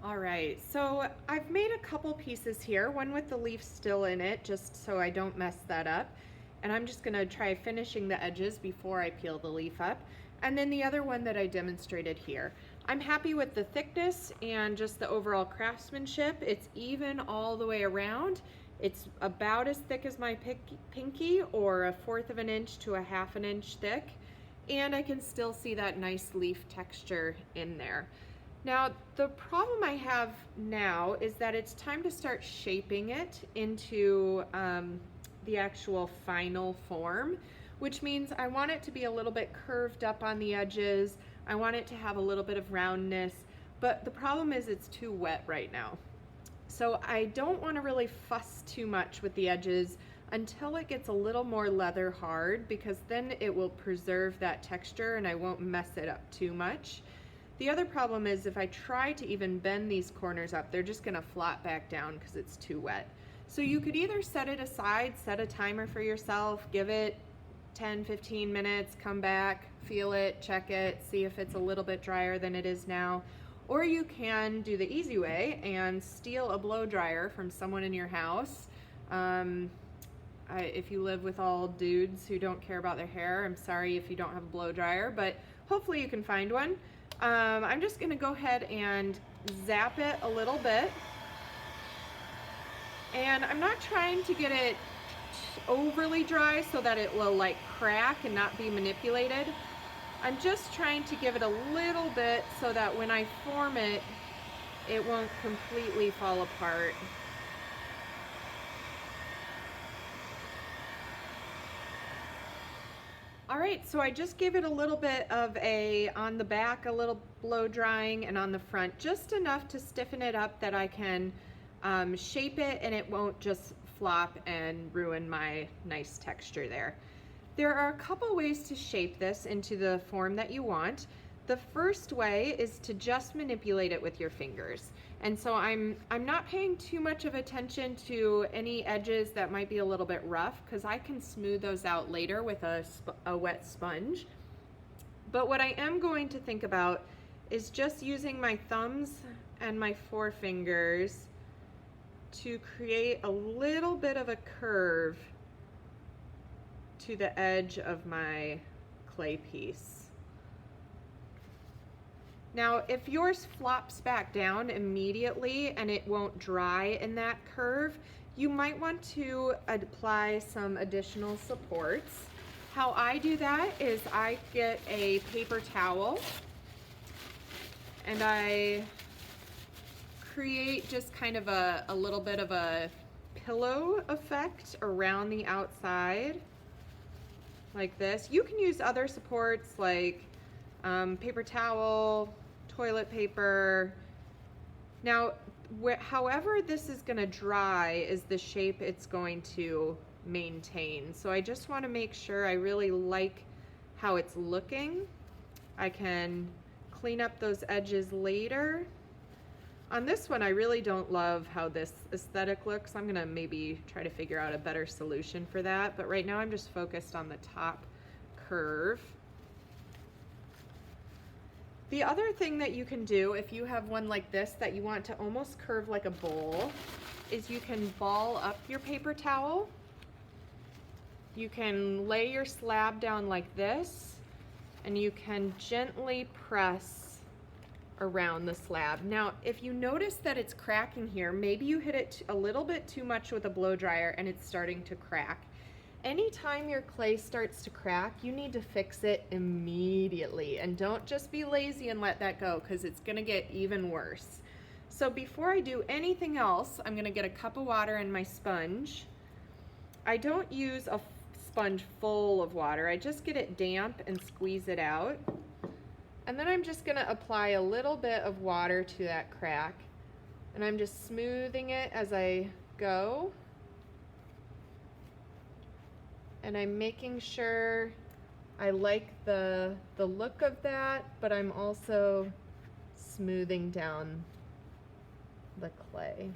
All right, so I've made a couple pieces here, one with the leaf still in it, just so I don't mess that up. And I'm just gonna try finishing the edges before I peel the leaf up. And then the other one that I demonstrated here. I'm happy with the thickness and just the overall craftsmanship. It's even all the way around. It's about as thick as my pinky, or 1/4 of an inch to 1/2 an inch thick. And I can still see that nice leaf texture in there. Now, the problem I have now is that it's time to start shaping it into the actual final form, which means I want it to be a little bit curved up on the edges. I want it to have a little bit of roundness, but the problem is it's too wet right now. So I don't want to really fuss too much with the edges until it gets a little more leather hard, because then it will preserve that texture and I won't mess it up too much. The other problem is if I try to even bend these corners up, they're just gonna flop back down because it's too wet. So you could either set it aside, set a timer for yourself, give it 10, 15 minutes, come back, feel it, check it, see if it's a little bit drier than it is now. Or you can do the easy way and steal a blow dryer from someone in your house. If you live with all dudes who don't care about their hair, I'm sorry if you don't have a blow dryer, but hopefully you can find one. I'm just gonna go ahead and zap it a little bit. And I'm not trying to get it overly dry so that it will like crack and not be manipulated. I'm just trying to give it a little bit so that when I form it, it won't completely fall apart. All right, so I just gave it a little bit of on the back, a little blow drying, and on the front, just enough to stiffen it up that I can shape it and it won't just flop and ruin my nice texture there. There are a couple ways to shape this into the form that you want. The first way is to just manipulate it with your fingers. And so I'm not paying too much of attention to any edges that might be a little bit rough, because I can smooth those out later with a wet sponge. But what I am going to think about is just using my thumbs and my forefingers to create a little bit of a curve to the edge of my clay piece. Now, if yours flops back down immediately and it won't dry in that curve, you might want to apply some additional supports. How I do that is I get a paper towel and I create just kind of a little bit of a pillow effect around the outside like this. You can use other supports like paper towel, toilet paper. Now, however this is gonna dry is the shape it's going to maintain. So I just wanna make sure I really like how it's looking. I can clean up those edges later. On this one, I really don't love how this aesthetic looks. I'm gonna maybe try to figure out a better solution for that, but right now I'm just focused on the top curve. The other thing that you can do if you have one like this that you want to almost curve like a bowl is you can ball up your paper towel. You can lay your slab down like this and you can gently press around the slab. Now, if you notice that it's cracking here, maybe you hit it a little bit too much with a blow dryer and it's starting to crack. Anytime your clay starts to crack, you need to fix it immediately, and don't just be lazy and let that go, because it's gonna get even worse. So before I do anything else, I'm gonna get a cup of water and my sponge. I don't use a sponge full of water, I just get it damp and squeeze it out. And then I'm just gonna apply a little bit of water to that crack, and I'm just smoothing it as I go. And I'm making sure I like the look of that, but I'm also smoothing down the clay.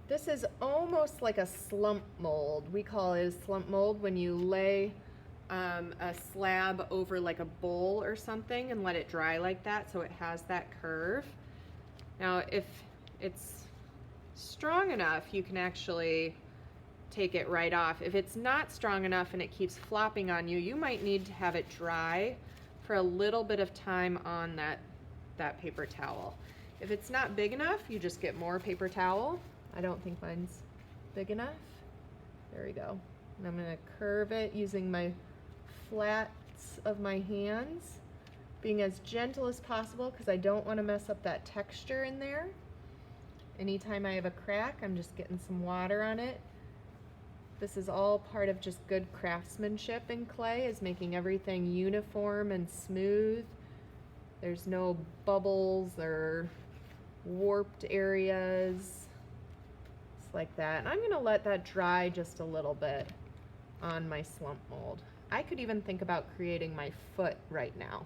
This is almost like a slump mold. We call it a slump mold when you lay a slab over like a bowl or something and let it dry like that so it has that curve. Now if it's strong enough, you can actually take it right off. If it's not strong enough and it keeps flopping on you, you might need to have it dry for a little bit of time on that paper towel. If it's not big enough, you just get more paper towel. I don't think mine's big enough. There we go. And I'm gonna curve it using my flats of my hands, being as gentle as possible because I don't want to mess up that texture in there. Anytime I have a crack, I'm just getting some water on it. This is all part of just good craftsmanship in clay, is making everything uniform and smooth. There's no bubbles or warped areas. It's like that. And I'm gonna let that dry just a little bit on my slump mold. I could even think about creating my foot right now.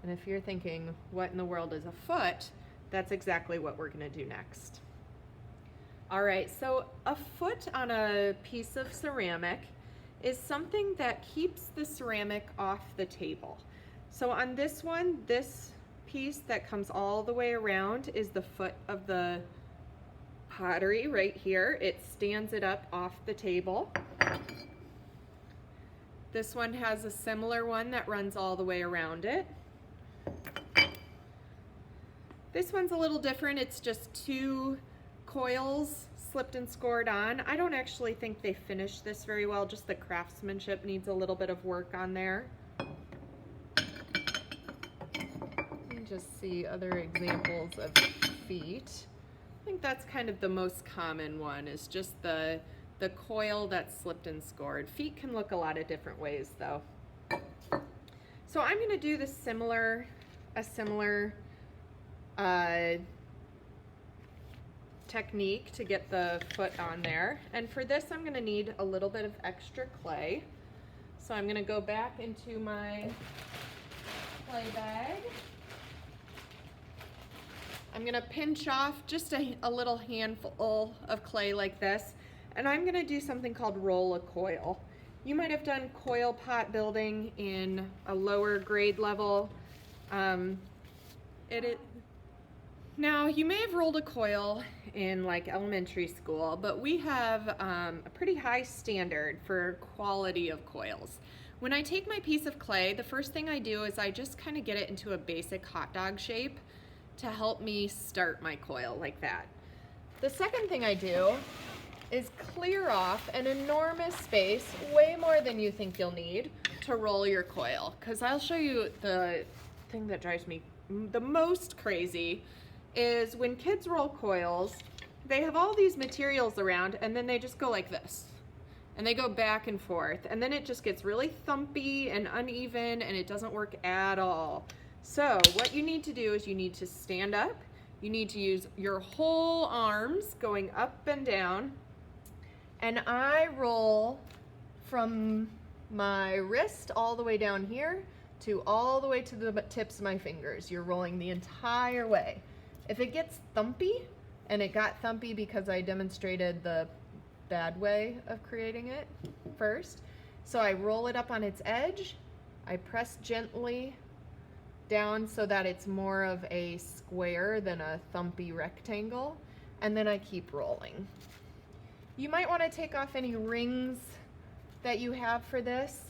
And if you're thinking, what in the world is a foot? That's exactly what we're gonna do next. All right, so a foot on a piece of ceramic is something that keeps the ceramic off the table. So on this one, this piece that comes all the way around is the foot of the pottery right here. It stands it up off the table. This one has a similar one that runs all the way around it. This one's a little different. It's just two coils slipped and scored on. I don't actually think they finished this very well. Just the craftsmanship needs a little bit of work on there. You just see other examples of feet. I think that's kind of the most common one, is just the coil that's slipped and scored. Feet can look a lot of different ways though. So I'm going to do a similar technique to get the foot on there. And for this, I'm going to need a little bit of extra clay. So I'm going to go back into my clay bag. I'm going to pinch off just a little handful of clay like this. And I'm going to do something called roll a coil. You might have done coil pot building in a lower grade level. Now, you may have rolled a coil in like elementary school, but we have a pretty high standard for quality of coils. When I take my piece of clay, the first thing I do is I just kind of get it into a basic hot dog shape to help me start my coil like that. The second thing I do is clear off an enormous space, way more than you think you'll need, to roll your coil. Because I'll show you the thing that drives me the most crazy is when kids roll coils, they have all these materials around and then they just go like this. And they go back and forth. And then it just gets really thumpy and uneven and it doesn't work at all. So what you need to do is you need to stand up. You need to use your whole arms going up and down. And I roll from my wrist all the way down here to all the way to the tips of my fingers. You're rolling the entire way. If it gets thumpy, and it got thumpy because I demonstrated the bad way of creating it first, so I roll it up on its edge, I press gently down so that it's more of a square than a thumpy rectangle, and then I keep rolling. You might want to take off any rings that you have for this.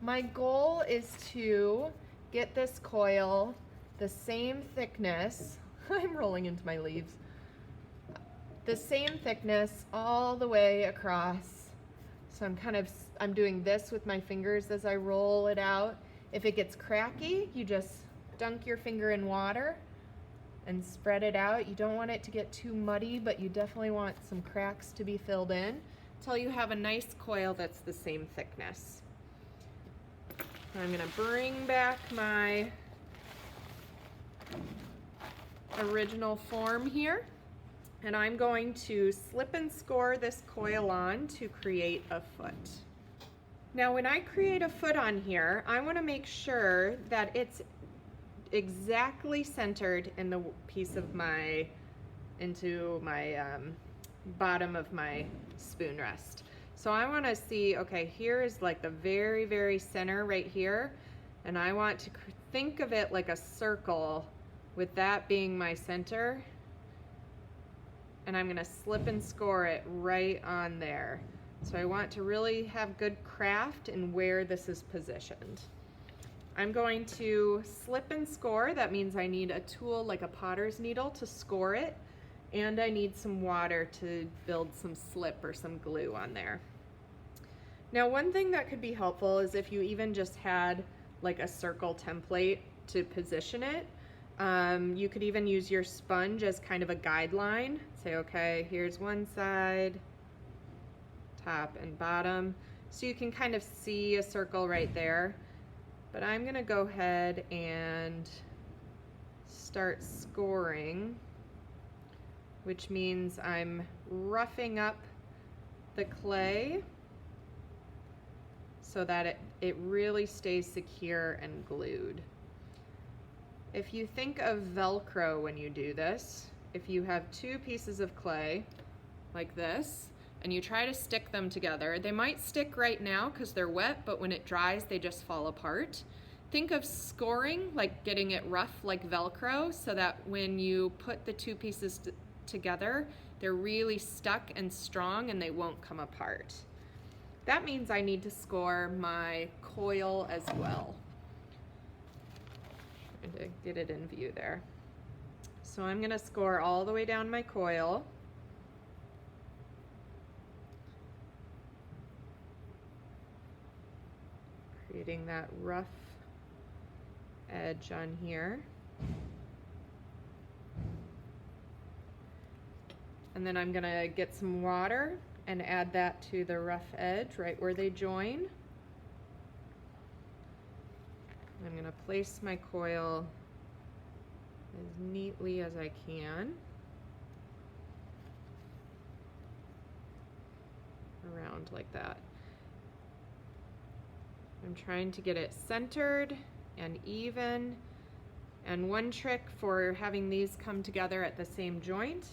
My goal is to get this coil the same thickness. I'm rolling into my leaves. The same thickness all the way across. So I'm doing this with my fingers as I roll it out. If it gets cracky, you just dunk your finger in water and spread it out. You don't want it to get too muddy, but you definitely want some cracks to be filled in until you have a nice coil that's the same thickness. I'm gonna bring back my original form here, and I'm going to slip and score this coil on to create a foot. Now when I create a foot on here, I want to make sure that it's exactly centered in the piece of into my bottom of my spoon rest. So I want to see, okay, here is like the very, very center right here. And I want to think of it like a circle with that being my center. And I'm gonna slip and score it right on there. So I want to really have good craft in where this is positioned. I'm going to slip and score. That means I need a tool like a potter's needle to score it, and I need some water to build some slip or some glue on there. Now, one thing that could be helpful is if you even just had like a circle template to position it. You could even use your sponge as kind of a guideline. Say, okay, here's one side, top and bottom. So you can kind of see a circle right there. But I'm gonna go ahead and start scoring, which means I'm roughing up the clay so that it really stays secure and glued. If you think of Velcro when you do this, if you have two pieces of clay like this and you try to stick them together, they might stick right now because they're wet, but when it dries they just fall apart. Think of scoring like getting it rough like Velcro so that when you put the two pieces together, they're really stuck and strong and they won't come apart. That means I need to score my coil as well. To get it in view there. So I'm going to score all the way down my coil. Creating that rough edge on here. And then I'm going to get some water and add that to the rough edge right where they join. I'm going to place my coil as neatly as I can around like that. I'm trying to get it centered and even. And one trick for having these come together at the same joint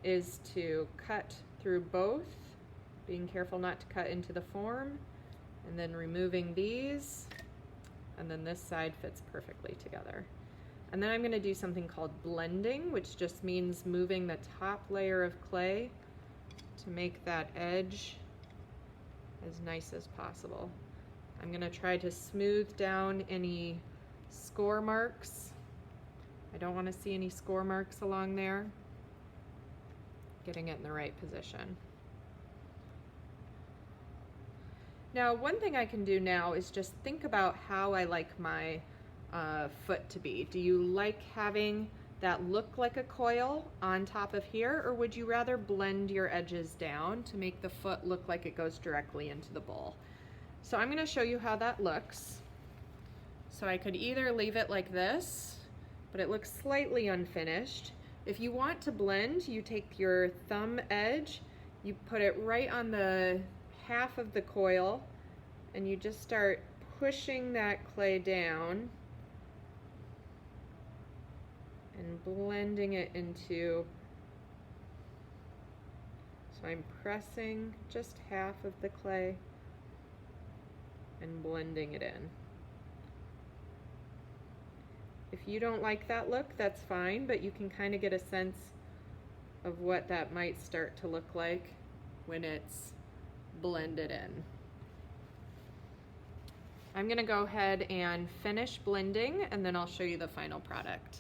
is to cut through both, being careful not to cut into the form, and then removing these. And then this side fits perfectly together. And then I'm going to do something called blending, which just means moving the top layer of clay to make that edge as nice as possible. I'm going to try to smooth down any score marks. I don't want to see any score marks along there. Getting it in the right position. Now, one thing I can do now is just think about how I like my foot to be. Do you like having that look like a coil on top of here, or would you rather blend your edges down to make the foot look like it goes directly into the bowl? So I'm going to show you how that looks. So I could either leave it like this, but it looks slightly unfinished. If you want to blend, you take your thumb edge, you put it right on the half of the coil, and you just start pushing that clay down and blending it into, so I'm pressing just half of the clay and blending it in. If you don't like that look, that's fine, but you can kind of get a sense of what that might start to look like when it's blended in. I'm going to go ahead and finish blending, and then I'll show you the final product.